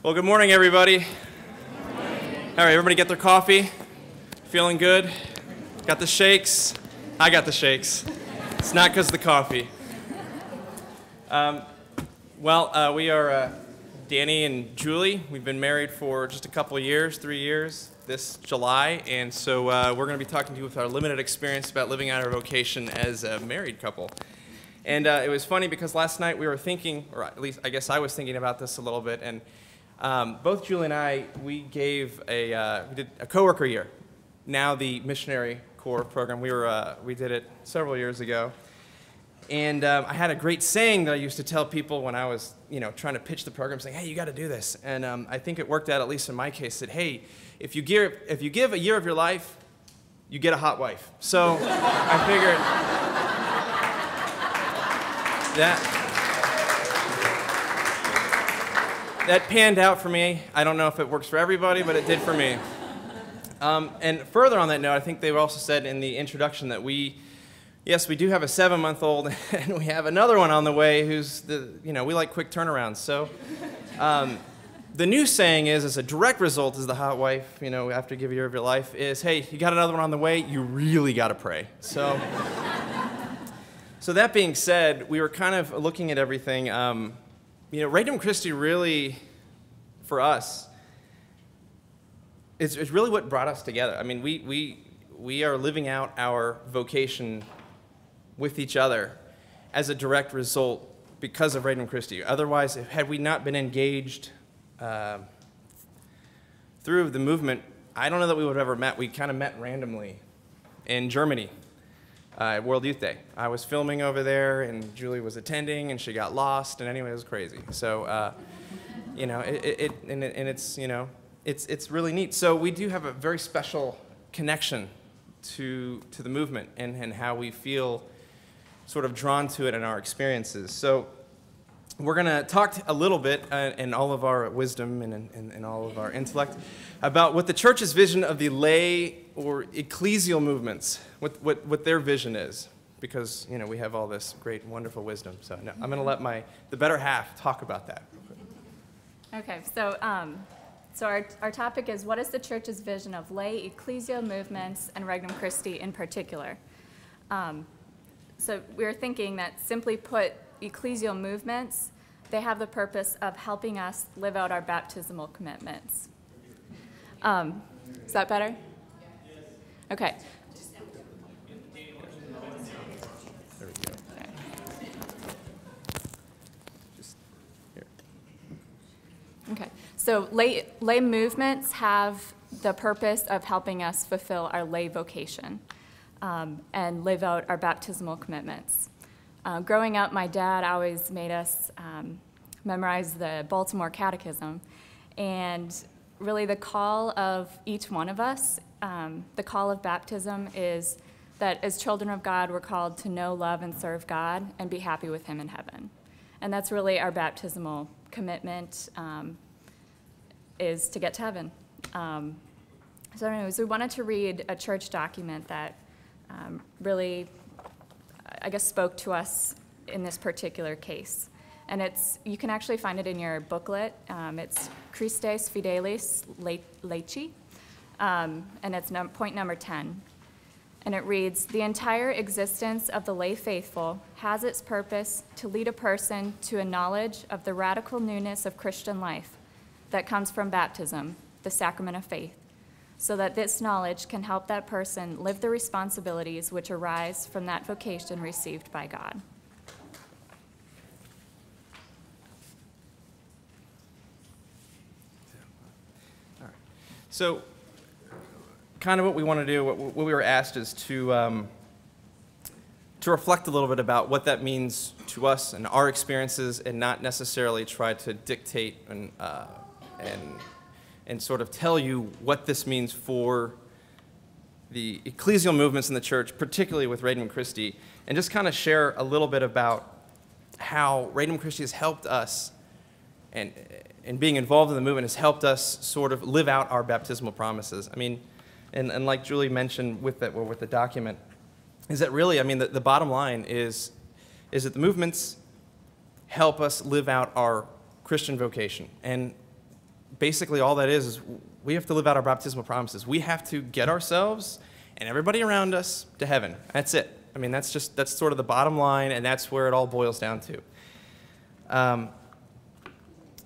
Well, good morning, everybody. All right, everybody get their coffee? Feeling good? Got the shakes? I got the shakes. It's not because of the coffee. We are Danny and Julie. We've been married for just a couple of years, 3 years, this July, and so we're going to be talking to you with our limited experience about living out our vocation as a married couple. And it was funny because last night we were thinking, or at least I guess I was thinking about this a little bit, and both Julie and I, we did a coworker year, now the Missionary Corps program. We did it several years ago. And I had a great saying that I used to tell people when I was, trying to pitch the program, saying, "Hey, you got to do this." And I think it worked out, at least in my case, that, hey, if you give a year of your life, you get a hot wife. So I figured that panned out for me. I don't know if it works for everybody, but it did for me. And further on that note, I think they also said in the introduction that yes, we do have a 7-month-old, and we have another one on the way who's we like quick turnarounds. So the new saying is, as a direct result, as the hot wife, after you give a year of your life, is, hey, you got another one on the way, you really got to pray. So, so that being said, we were kind of looking at everything. Regnum Christi really, for us, it's really what brought us together. I mean, we are living out our vocation with each other as a direct result because of Regnum Christi. Otherwise, had we not been engaged through the movement, I don't know that we would have ever met. We kind of met randomly in Germany at World Youth Day. I was filming over there, and Julie was attending, and she got lost, and anyway, it was crazy. So, it's really neat. So we do have a very special connection to the movement and how we feel sort of drawn to it in our experiences. So we're going to talk a little bit in all of our wisdom and all of our intellect about what the church's vision of the lay or ecclesial movements, what their vision is, because we have all this great, wonderful wisdom. So no, I'm going to let the better half talk about that. Okay, so our topic is, what is the church's vision of lay ecclesial movements and Regnum Christi in particular? So we're thinking that, simply put, ecclesial movements, they have the purpose of helping us live out our baptismal commitments. Is that better? Okay. There we go. Just here. Okay. So lay movements have the purpose of helping us fulfill our lay vocation and live out our baptismal commitments. Growing up, my dad always made us memorize the Baltimore Catechism, and really the call of each one of us, the call of baptism is that as children of God, we're called to know, love, and serve God and be happy with Him in heaven. And that's really our baptismal commitment, is to get to heaven. So anyways, we wanted to read a church document that really, I guess, spoke to us in this particular case. And you can actually find it in your booklet. It's Christes Fidelis Laici, and it's point number 10. And it reads, "The entire existence of the lay faithful has its purpose to lead a person to a knowledge of the radical newness of Christian life that comes from baptism, the sacrament of faith, so that this knowledge can help that person live the responsibilities which arise from that vocation received by God." All right. So kind of what we want to do, what we were asked is to reflect a little bit about what that means to us and our experiences, and not necessarily try to dictate and sort of tell you what this means for the ecclesial movements in the church, particularly with Regnum Christi, and just kind of share a little bit about how Regnum Christi has helped us, and being involved in the movement has helped us sort of live out our baptismal promises. I mean, and like Julie mentioned with the document, is that really, I mean, the bottom line is that the movements help us live out our Christian vocation. And basically all that is we have to live out our baptismal promises. We have to get ourselves and everybody around us to heaven. That's it. I mean, that's sort of the bottom line, and that's where it all boils down to.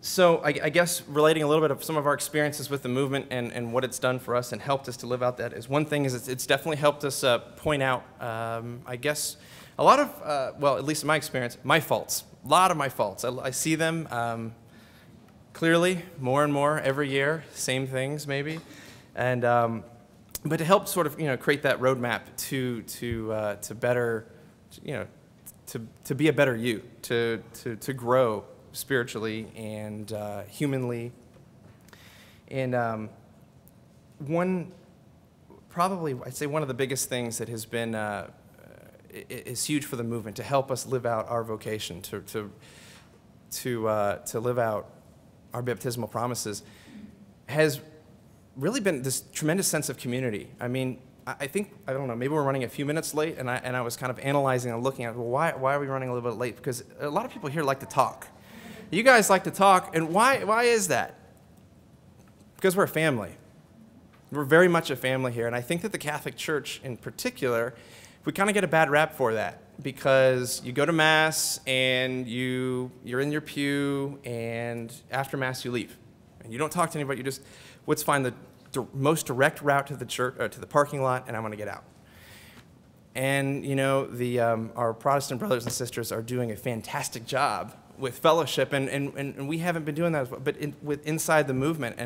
So I guess relating a little bit of some of our experiences with the movement and what it's done for us and helped us to live out that is one thing is it's definitely helped us point out, I guess, a lot of, well, at least in my experience, my faults. A lot of my faults. I see them clearly more and more every year, same things maybe. And, but to help sort of, create that roadmap to better, to be a better you, to grow spiritually and humanly. And I'd say one of the biggest things that has been is huge for the movement to help us live out our vocation, to live out our baptismal promises, has really been this tremendous sense of community. I mean, I think, I don't know, maybe we're running a few minutes late, and I was kind of analyzing and looking at, well, why are we running a little bit late? Because a lot of people here like to talk. You guys like to talk, and why is that? Because we're a family. We're very much a family here, and I think that the Catholic Church in particular, we kind of get a bad rap for that, because you go to Mass, and you're in your pew, and after Mass you leave. And you don't talk to anybody, you just, let's find the most direct route to the church, or to the parking lot, and I'm going to get out. And, our Protestant brothers and sisters are doing a fantastic job with fellowship, and we haven't been doing that as well, but inside the movement,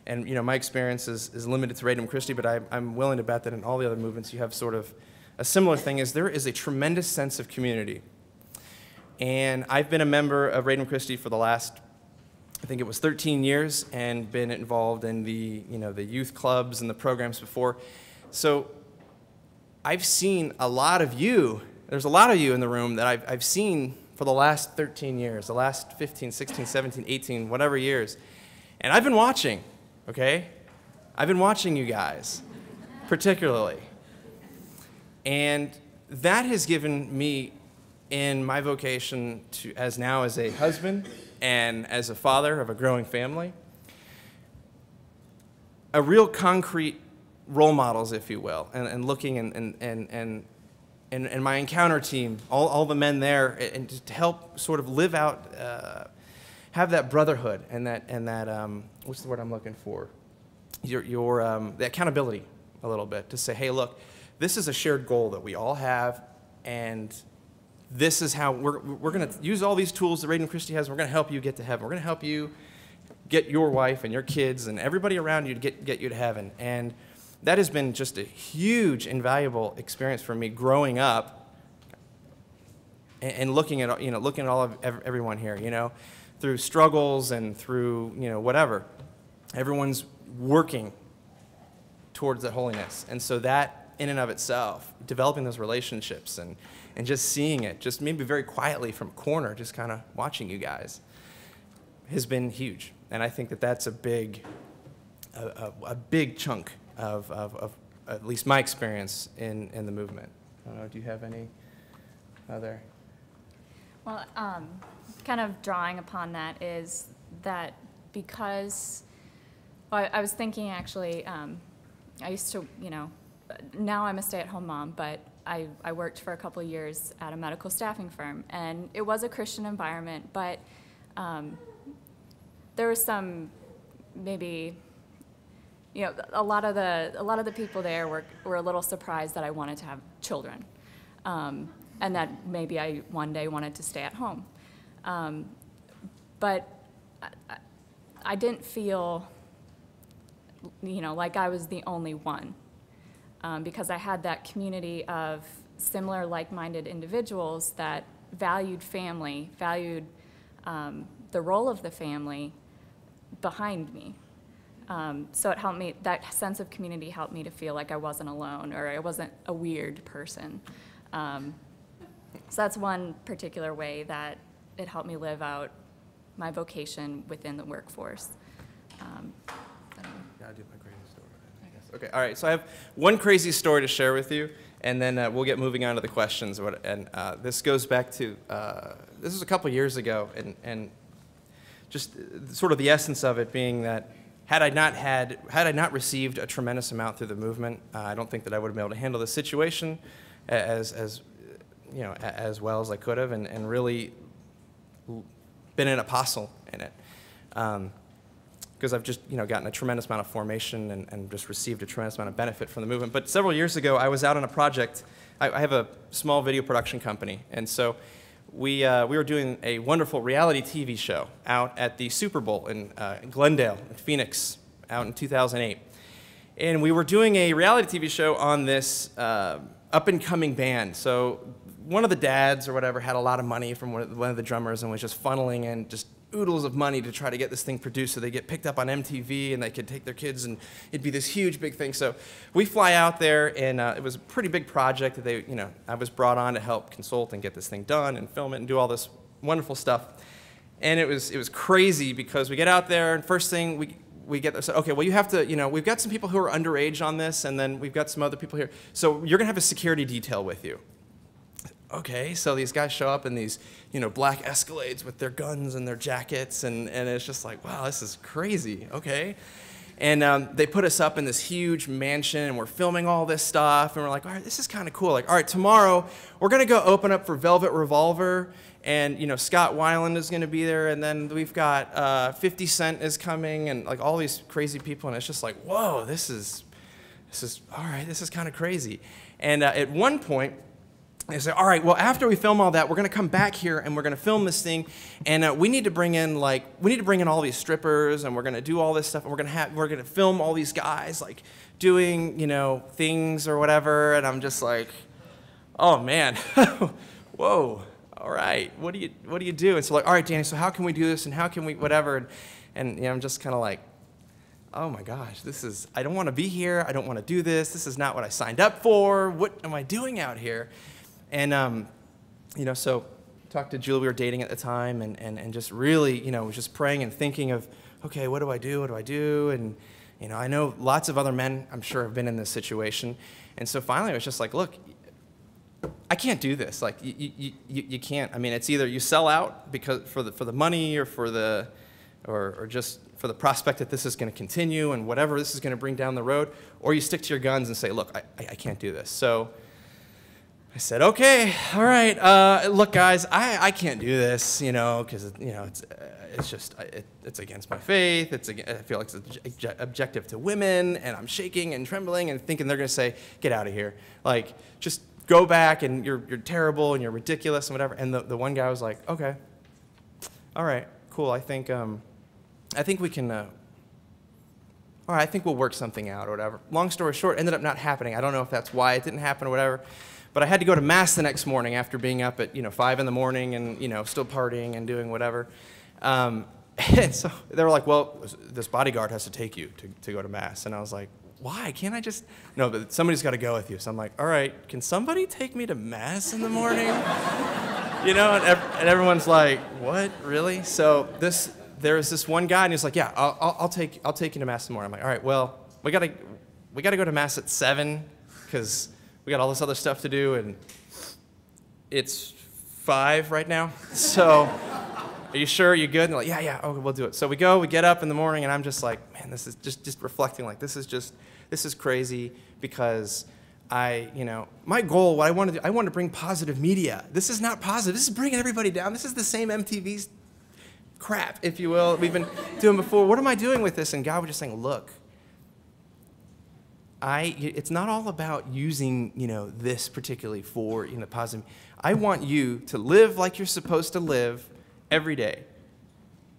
and my experience is limited to Regnum Christi, but I'm willing to bet that in all the other movements you have sort of a similar thing, is there is a tremendous sense of community. And I've been a member of Regnum Christi for the last, I think it was 13 years, and been involved in the youth clubs and the programs before. So I've seen a lot of you, there's a lot of you in the room that I've seen for the last 13 years, the last 15, 16, 17, 18, whatever years. And I've been watching, okay? I've been watching you guys, particularly. And that has given me, in my vocation as a husband and as a father of a growing family, a real concrete role models, if you will, and looking and my encounter team, all the men there, and to help sort of live out, have that brotherhood and that what's the word I'm looking for? The accountability a little bit, to say, hey, look, this is a shared goal that we all have, and this is how we're going to use all these tools that Regnum Christi has. We're going to help you get to heaven. We're going to help you get your wife and your kids and everybody around you to get you to heaven. And that has been just a huge, invaluable experience for me growing up, and looking at all of everyone here, through struggles and through whatever. Everyone's working towards that holiness, and so that in and of itself, developing those relationships and just seeing it, just maybe very quietly from a corner, just kind of watching you guys, has been huge. And I think that that's a big chunk of at least my experience in the movement. I don't know, do you have any other? Well, kind of drawing upon that is that because, well, I was thinking actually, I used to, now I'm a stay-at-home mom, but I worked for a couple of years at a medical staffing firm, and it was a Christian environment, but there was some maybe, a lot of the people there were a little surprised that I wanted to have children, and that maybe I one day wanted to stay at home, but I didn't feel, like I was the only one. Because I had that community of similar like-minded individuals that valued family, valued the role of the family behind me. So it helped me, that sense of community helped me to feel like I wasn't alone, or I wasn't a weird person. So that's one particular way that it helped me live out my vocation within the workforce. Gotta do my crazy story, I guess. Okay, all right, so I have one crazy story to share with you, and then we'll get moving on to the questions. And this goes back to, this was a couple years ago, and just sort of the essence of it being that had I not received a tremendous amount through the movement, I don't think that I would have been able to handle the situation as well as I could have, and really been an apostle in it. Because I've just gotten a tremendous amount of formation and just received a tremendous amount of benefit from the movement. But several years ago, I was out on a project. I have a small video production company, and so we were doing a wonderful reality TV show out at the Super Bowl in Glendale, in Phoenix, out in 2008. And we were doing a reality TV show on this up-and-coming band. So one of the dads or whatever had a lot of money from one of the drummers and was just funneling in just oodles of money to try to get this thing produced so they get picked up on MTV and they could take their kids and it'd be this huge big thing. So we fly out there, and it was a pretty big project that I was brought on to help consult and get this thing done and film it and do all this wonderful stuff. And it was crazy because we get out there and first thing we get there, so, okay, well you have to, we've got some people who are underage on this, and then we've got some other people here. So you're gonna have a security detail with you. Okay, so these guys show up in these, black Escalades with their guns and their jackets, and it's just like, wow, this is crazy, okay? And they put us up in this huge mansion, and we're filming all this stuff, and we're like, all right, this is kind of cool. Like, all right, tomorrow, we're gonna go open up for Velvet Revolver, and, Scott Weiland is gonna be there, and then we've got 50 Cent is coming, and like all these crazy people, and it's just like, whoa, this is all right, this is kind of crazy. And at one point, they say, all right, well, after we film all that, we're going to come back here and we're going to film this thing, and we need to bring in all these strippers, and we're going to do all this stuff, and we're going to film all these guys like doing things or whatever. And I'm just like, oh man, whoa, all right, what do you do? And so like, all right, Danny, so how can we do this and how can we whatever? And I'm just kind of like, oh my gosh, I don't want to be here. I don't want to do this. This is not what I signed up for. What am I doing out here? And, so talked to Julie, we were dating at the time, and just really, was just praying and thinking of, okay, what do I do? What do I do? And, I know lots of other men, I'm sure, have been in this situation. And so finally I was just like, look, I can't do this. Like, you can't. I mean, it's either you sell out because for the money or or just for the prospect that this is going to continue and whatever this is going to bring down the road, or you stick to your guns and say, look, I can't do this. So I said, okay, all right, look, guys, I can't do this, because it's against my faith. I feel like it's objective to women, and I'm shaking and trembling and thinking they're going to say, get out of here. Like, just go back, and you're terrible and you're ridiculous and whatever. And the one guy was like, okay, all right, cool. I think we can. All right, I think we'll work something out or whatever. Long story short, ended up not happening. I don't know if that's why it didn't happen or whatever. But I had to go to Mass the next morning after being up at 5 in the morning and still partying and doing whatever. And so they were like, well, this bodyguard has to take you to go to Mass. And I was like, why? Can't I just? No, but somebody's got to go with you. So I'm like, all right, can somebody take me to Mass in the morning? And everyone's like, what, really? So there was this one guy, and he was like, yeah, I'll take you to Mass in the morning. I'm like, all right, well, we gotta go to Mass at 7 because we got all this other stuff to do, and it's 5 right now. So, are you sure? You good? And they're like, yeah, okay, we'll do it. So we get up in the morning, and I'm just like, man, this is just reflecting, like, this is crazy because my goal, what I wanted to do, I wanted to bring positive media. This is not positive. This is bringing everybody down. This is the same MTV's crap, if you will, we've been doing before. What am I doing with this? And God was just saying, look, it's not all about using, this particularly for, positive. I want you to live like you're supposed to live every day.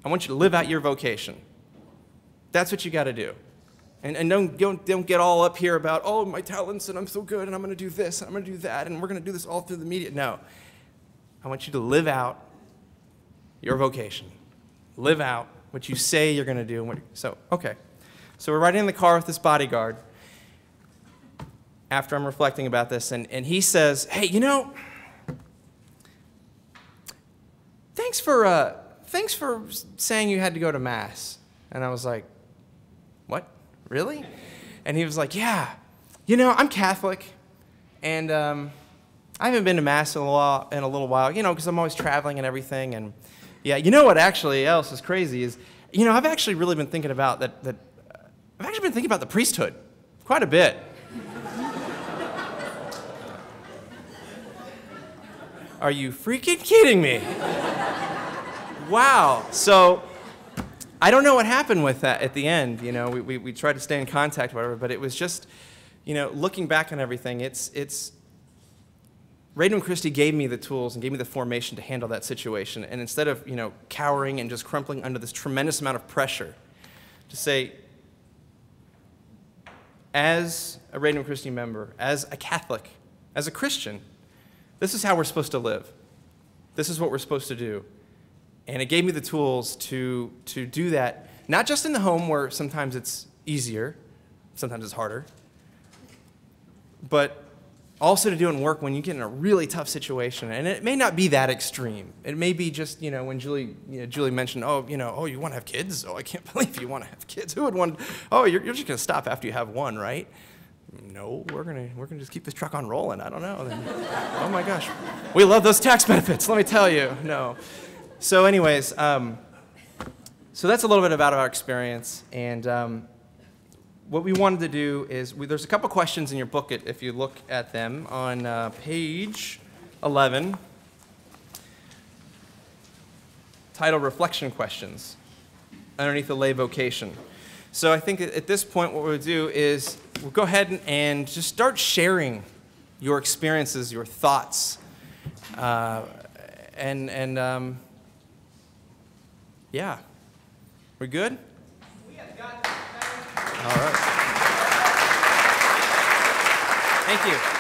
I want you to live out your vocation. That's what you got to do. And don't get all up here about, oh, my talents, and I'm so good, and I'm going to do this, and I'm going to do that, and we're going to do this all through the media. No. I want you to live out your vocation. Live out what you say you're going to do. So, okay. So we're riding in the car with this bodyguard after I'm reflecting about this, and he says, hey, thanks for saying you had to go to Mass. And I was like, what? Really? And he was like, yeah, I'm Catholic, and I haven't been to Mass in a little while, because I'm always traveling and everything, and Yeah, you know what actually else is crazy is, I've actually really been thinking about I've actually been thinking about the priesthood quite a bit. Are you freaking kidding me? Wow. So I don't know what happened with that at the end. We tried to stay in contact, whatever, but it was just, looking back on everything, Regnum Christi gave me the tools and gave me the formation to handle that situation. And instead of, cowering and just crumpling under this tremendous amount of pressure, to say, as a Regnum Christi member, as a Catholic, as a Christian, this is how we're supposed to live. This is what we're supposed to do. And it gave me the tools to do that, not just in the home where sometimes it's easier, sometimes it's harder, but also to do it in work when you get in a really tough situation. And it may not be that extreme. It may be just, when Julie mentioned, you want to have kids? Oh, I can't believe you want to have kids. Who would want, you're just going to stop after you have one, right? No, we're gonna just keep this truck on rolling. I don't know. Oh my gosh, we love those tax benefits. Let me tell you. No. So, anyways, so that's a little bit about our experience, and what we wanted to do is there's a couple questions in your booklet if you look at them on page 11, titled "Reflection Questions" underneath the lay vocation. So I think at this point what we'll do is we'll go ahead and just start sharing your experiences, your thoughts, yeah. We good? We have got it. All right. Thank you.